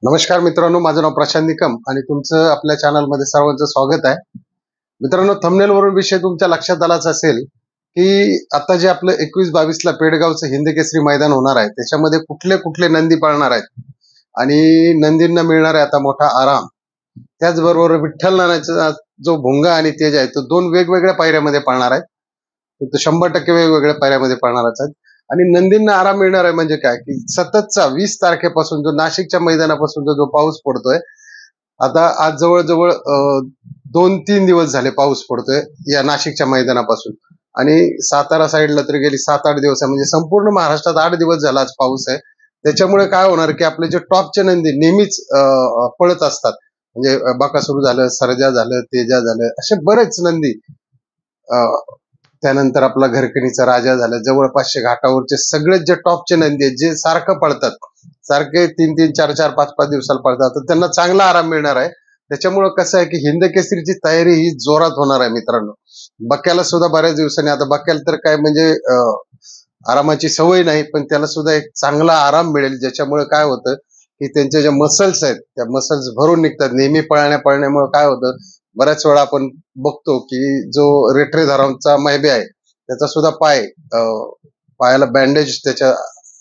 नमस्कार मित्रांनो, माझं नाव प्रशांत निकम आणि तुमचं आपल्या चॅनलमध्ये सर्वांचं स्वागत आहे. मित्रांनो, थंबनेल वरून विषय तुमच्या लक्षात आलाच असेल की आता जे आपलं 21-22 ला पेडगावचं हिंदकेसरी मैदान होणार आहे, त्याच्यामध्ये कुठले कुठले नंदी पळणार आहेत आणि नंदींना मिळणार आहे आता मोठा आराम. त्याचबरोबर विठ्ठल नानाचा जो भुंगा आणि तेज आहे, तो दोन वेगवेगळ्या पायऱ्यामध्ये पळणार आहेत. तो 100% वेगवेगळ्या पायऱ्यामध्ये पळणारच आहेत. आणि नंदींना आराम मिळणार आहे म्हणजे काय, की सततचा 20 तारखेपासून जो नाशिकच्या मैदानापासून जो पाऊस पडतोय, आता आज जवळजवळ 2-3 दिवस झाले पाऊस पडतोय या नाशिकच्या मैदानापासून. आणि सातारा साईडला तरी गेली 7-8 दिवस आहे, म्हणजे संपूर्ण महाराष्ट्रात 8 दिवस झाला आज पाऊस आहे. त्याच्यामुळे काय होणार, की आपले जे टॉपचे नंदी नेहमीच पळत असतात, म्हणजे बकासूर झालं, सर्जा झालं, तेजा झालं, असे बरेच नंदी, त्यानंतर आपला घरकणीचा राजा झाला, जवळपासचे घाटावरचे सगळेच जे टॉपचे नंदी आहेत, जे सारखं पळतात, सारखे 3-3, 4-4, 5-5 दिवसाला पळतात, तर त्यांना चांगला आराम मिळणार आहे. त्याच्यामुळे कसं आहे, की हिंदकेसरीची तयारी ही जोरात होणार आहे मित्रांनो. बक्याला सुद्धा बऱ्याच दिवसांनी, आता बक्याला तर काय म्हणजे आरामाची सवय नाही, पण त्याला सुद्धा एक चांगला आराम मिळेल, ज्याच्यामुळे काय होतं, की त्यांचे जे मसल्स आहेत, त्या मसल्स भरून निघतात. नेहमी पळण्यामुळे काय होतं, बऱ्याच वेळा आपण बघतो की जो रेटरेधरांचा मैबे आहे, त्याचा सुद्धा पायाला बँडेज त्याच्या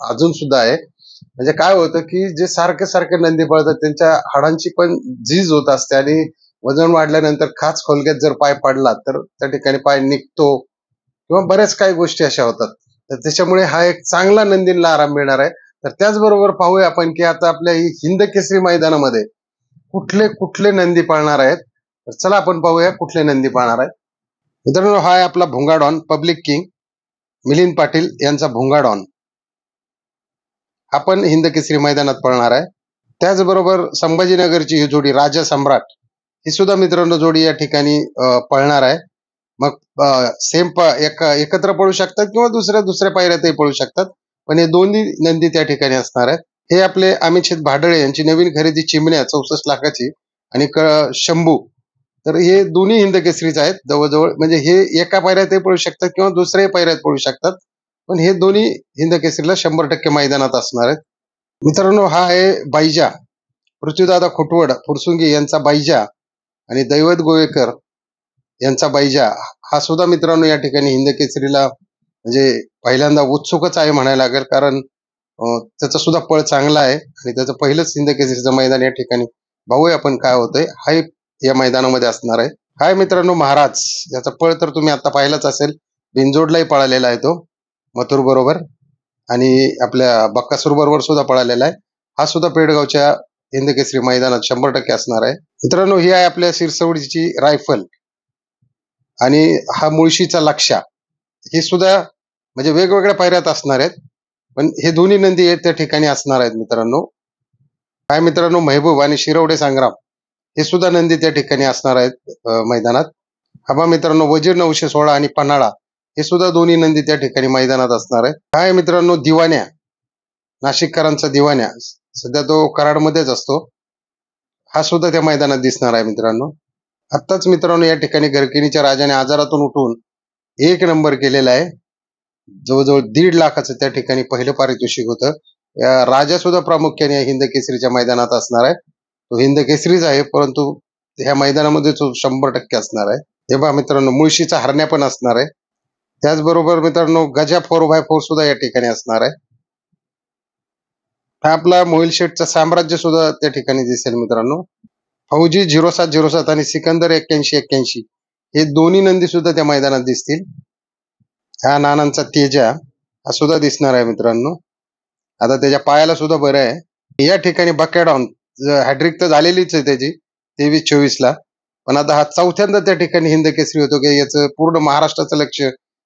अजून सुद्धा आहे. म्हणजे काय होतं, की जे सारखे सारखे नंदी पळतात, त्यांच्या हाडांची पण झीज होत असते आणि वजन वाढल्यानंतर खाच खोलक्यात जर पाय पडला तर त्या ठिकाणी पाय निघतो किंवा बऱ्याच काही गोष्टी अशा होतात. तर त्याच्यामुळे हा एक चांगला नंदींना आराम मिळणार आहे. तर त्याचबरोबर पाहूया आपण, की आता आपल्या ही हिंद केसरी मैदानामध्ये कुठले कुठले नंदी पळणार आहेत. तर चला आपण पाहूया कुठले नंदी पाळणार आहेत. मित्रांनो, हा आहे आपला भुंगाडॉन पब्लिक किंग, मिलिंद पाटील यांचा भुंगाडॉन. हा पण हिंद केसरी मैदानात पळणार आहे. त्याचबरोबर संभाजीनगरची ही जोडी राजा सम्राट, ही सुद्धा मित्रांनो जोडी या ठिकाणी पळणार आहे. मग सेम एकत्र पळू शकतात किंवा दुसऱ्या दुसऱ्या पायऱ्यातही पळू शकतात, पण हे दोन्ही नंदी त्या ठिकाणी असणार आहेत. हे आपले अमित भाडळे यांची नवीन खरेदी चिमण्या 64 लाखाची आणि शंभू, तर हे दोन्ही हिंद केसरीच आहेत जवळजवळ. म्हणजे हे एका पायऱ्यातही पळू शकतात किंवा दुसऱ्याही पायऱ्यात पळू शकतात, पण हे दोन्ही हिंद केसरीला 100% मैदानात असणार आहेत. मित्रांनो, हा आहे बाईजा, पृथ्वीदादा खोटवड फुरसुंगी यांचा बाईजा आणि दैवत गोवेकर यांचा बाईजा. हा सुद्धा मित्रांनो या ठिकाणी हिंद केसरीला म्हणजे पहिल्यांदा उत्सुकच आहे म्हणायला लागेल, कारण त्याचा सुद्धा पळ चांगला आहे आणि त्याचं पहिलंच हिंद केसरीचं मैदान या ठिकाणी. बघूया आपण काय होतंय. हा या मैदानामध्ये असणार आहे. हाय मित्रांनो, महाराज याचा पळ तर तुम्ही आता पाहिलाच असेल, बिनजोडलाही पळालेला आहे तो मथुर बरोबर आणि आपल्या बक्कासूर बरोबर सुद्धा पळालेला आहे. हा सुद्धा पेडगावच्या हिंद केसरी मैदानात 100% असणार आहे. मित्रांनो, ही आहे आपल्या सिरसवडीची रायफल आणि हा मुळशीचा लक्षा. हे सुद्धा म्हणजे वेगवेगळ्या पायऱ्यात असणार आहेत, पण हे दोन्ही नंदी आहेत त्या ठिकाणी असणार आहेत मित्रांनो. काय मित्रांनो, महबूब आणि शिरवडे संग्राम, हे सुद्धा नंदी त्या ठिकाणी असणार आहेत मैदानात. हा मित्रांनो, वजीर 916 आणि पन्हाळा, हे सुद्धा दोन्ही नंदी त्या ठिकाणी मैदानात असणार आहे. काय मित्रांनो, दिवाण्या, नाशिककरांचा दिवाण्या, सध्या तो कराडमध्येच असतो, हा सुद्धा त्या मैदानात दिसणार आहे मित्रांनो. आत्ताच मित्रांनो या ठिकाणी घरकिणीच्या राजाने आजारातून उठून 1 नंबर केलेला आहे. जवळजवळ 1.5 लाखाचं त्या ठिकाणी पहिलं पारितोषिक होतं. राजा सुद्धा प्रामुख्याने हिंद केसरीच्या मैदानात असणार आहे. तो हिंद केसरीच आहे, परंतु ह्या मैदानामध्ये तो 100% असणार आहे. हे पहा मित्रांनो, मुळशीचा हरण्या पण असणार आहे. त्याचबरोबर मित्रांनो, गजा 4x4 सुद्धा या ठिकाणी असणार आहे. हा आपला मोहिल शेठचा साम्राज्य सुद्धा त्या ठिकाणी दिसेल मित्रांनो. फौजी 0707 आणि सिकंदर 8181, हे दोन्ही नंदी सुद्धा त्या मैदानात दिसतील. हा नानांचा तेजा, हा सुद्धा दिसणार आहे मित्रांनो. आता त्याच्या पायाला सुद्धा बरं आहे. या ठिकाणी बकॅडॉन हॅड्रिक तर झालेलीच आहे त्याची 23-24 ला, पण आता हा चौथ्यांदा त्या ठिकाणी हिंद केसरी होतो की याचं पूर्ण महाराष्ट्राचं लक्ष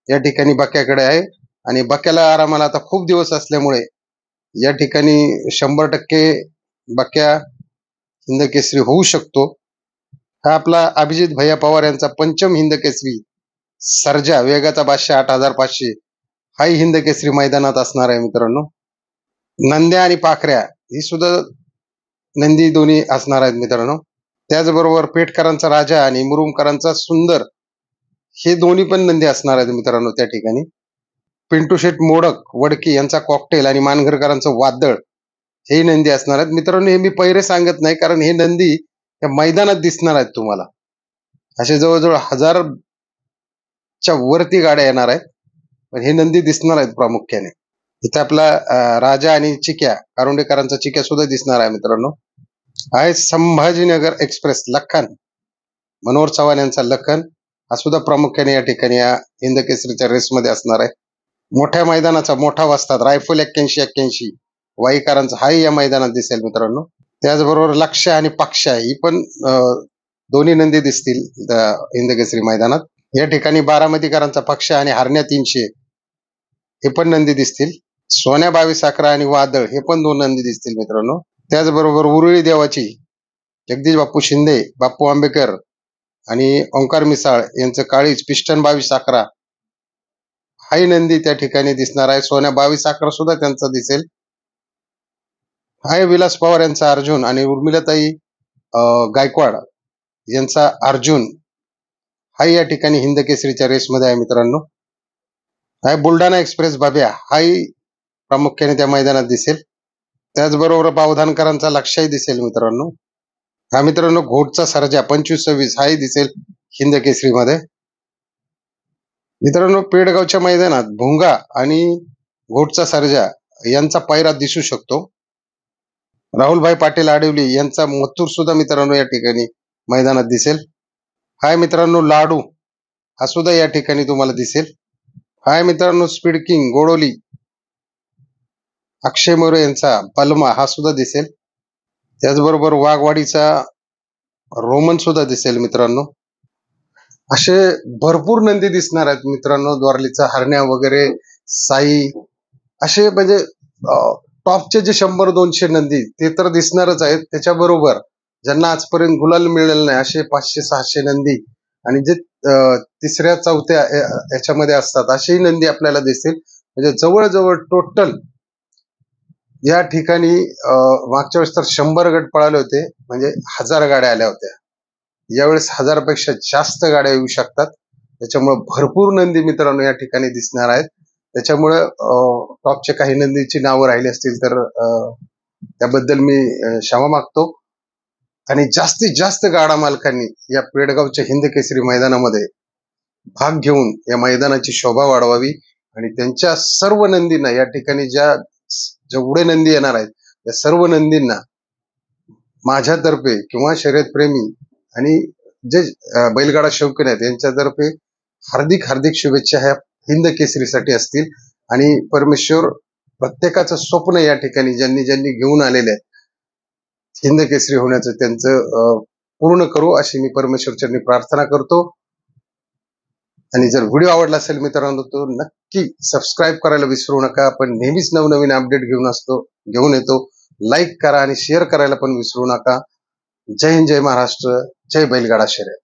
या ठिकाणी बक्याकडे आहे. आणि बक्याला आरामाला आता खूप दिवस असल्यामुळे या ठिकाणी 100% बक्या हिंद केसरी होऊ शकतो. हा आपला अभिजित भैया पवार यांचा पंचम हिंद केसरी सर्जा, वेगाचा 8500, हाही हिंद केसरी मैदानात असणार आहे मित्रांनो. नंद्या आणि पाखऱ्या, ही सुद्धा नंदी दोन्ही असणार आहेत मित्रांनो. त्याचबरोबर पेठकरांचा राजा आणि मुरुमकरांचा सुंदर, हे दोन्ही पण नंदी असणार आहेत मित्रांनो त्या ठिकाणी. पिंटू शेठ मोडक वडकी यांचा कॉकटेल आणि मानघरकरांचं वादळ, हे नंदी असणार आहेत मित्रांनो. हे मी पहिरे सांगत नाही, कारण हे नंदी या मैदानात दिसणार आहेत तुम्हाला. असे जवळजवळ 1000च्या वरती गाड्या येणार आहेत, पण हे नंदी दिसणार आहेत प्रामुख्याने. इथे आपला राजा आणि चिक्या, कारुंडेकरांचा चिक्या सुद्धा दिसणार आहे मित्रांनो. आहे संभाजीनगर एक्सप्रेस लखन, मनोहर चव्हाण यांचा लखन हा सुद्धा प्रामुख्याने या ठिकाणी या हिंद केसरीच्या रेसमध्ये असणार आहे. मोठ्या मैदानाचा मोठा वस्ताद रायफल 81-81 वाईकरांचा हाही या मैदानात दिसेल मित्रांनो. त्याचबरोबर लक्ष्य आणि पक्ष ही पण दोन्ही नंदी दिसतील हिंद केसरी मैदानात. या ठिकाणी बारामतीकरांचा पक्ष आणि हरण्या 300 हे पण नंदी दिसतील. सोन्या 22-11 आणि वादळ हे पण 2 नंदी दिसतील मित्रांनो. त्याचबरोबर उरुळी देवाची जगदीश बाप्पू शिंदे, बाप्पू आंबेकर आणि ओंकार मिसाळ यांचं काळीज पिस्टन 22-11 हाही नंदी त्या ठिकाणी दिसणार आहे. सोन्या 22-11 सुद्धा त्यांचा दिसेल. हाय विलास पवार यांचा अर्जुन आणि उर्मिलाताई गायकवाड यांचा अर्जुन हाही या ठिकाणी हिंद केसरीच्या रेसमध्ये आहे मित्रांनो. हाय बुलढाणा एक्सप्रेस बाब्या हाही प्रामुख्याने त्या मैदानात दिसेल. त्याचबरोबर बावधानकरांचा लक्षही दिसेल मित्रांनो. हा मित्रांनो घोटचा सर्जा 25-26 हाही दिसेल हिंद केसरीमध्ये. मित्रांनो पेडगावच्या मैदानात भुंगा आणि घोटचा सर्जा यांचा पायरा दिसू शकतो. राहुलभाई पाटील आडिवली यांचा मथुर सुद्धा मित्रांनो या ठिकाणी मैदानात दिसेल. हाय मित्रांनो लाडू हा सुद्धा या ठिकाणी तुम्हाला दिसेल. हाय मित्रांनो स्पीड किंग गोडोली अक्षय मोरे यांचा पलमा हा सुद्धा दिसेल. त्याचबरोबर वाघवाडीचा रोमन सुद्धा दिसेल मित्रांनो. असे भरपूर नंदी दिसणार आहेत मित्रांनो. द्वारलीचा हरण्या वगैरे साई असे म्हणजे टॉपचे जे 100-200 नंदी ते तर दिसणारच आहेत. त्याच्याबरोबर ज्यांना आजपर्यंत गुलाल मिळालेला नाही असे 500-600 नंदी आणि जे 3ऱ्या-4थ्या याच्यामध्ये असतात असेही नंदी आपल्याला दिसतील. म्हणजे जवळजवळ टोटल या ठिकाणी मागच्या वेळेस तर 100 गट पळाले होते, म्हणजे 1000 गाड्या आल्या होत्या. यावेळेस 1000पेक्षा जास्त गाड्या येऊ शकतात. त्याच्यामुळे भरपूर नंदी मित्रांनो या ठिकाणी दिसणार आहेत. त्याच्यामुळे टॉपचे काही नंदीची नावं राहिली असतील तर त्याबद्दल मी क्षमा मागतो. आणि जास्तीत जास्त गाडा मालकांनी या पेडगावच्या हिंद केसरी मैदानामध्ये भाग घेऊन या मैदानाची शोभा वाढवावी आणि त्यांच्या सर्व नंदींना या ठिकाणी जेवढे नंदी येणार आहेत त्या सर्व नंदींना माझ्यातर्फे किंवा शर्यतप्रेमी आणि जे बैलगाडा शौकीन आहेत यांच्यातर्फे हार्दिक हार्दिक शुभेच्छा ह्या हिंद केसरीसाठी असतील. आणि परमेश्वर प्रत्येकाचं स्वप्न या ठिकाणी ज्यांनी ज्यांनी घेऊन आलेले आहेत हिंद केसरी होण्याचं त्यांचं पूर्ण करू अशी मी परमेश्वरचरणी प्रार्थना करतो. आणि जर व्हिडिओ आवडला असेल मित्रांनो तो नक्की सबस्क्राईब करायला विसरू नका. आपण नेहमीच नवनवीन अपडेट घेऊन येतो. लाईक करा आणि शेअर करायला पण विसरू नका. जय हिंद, जय महाराष्ट्र, जय बैलगाडा शर्यत.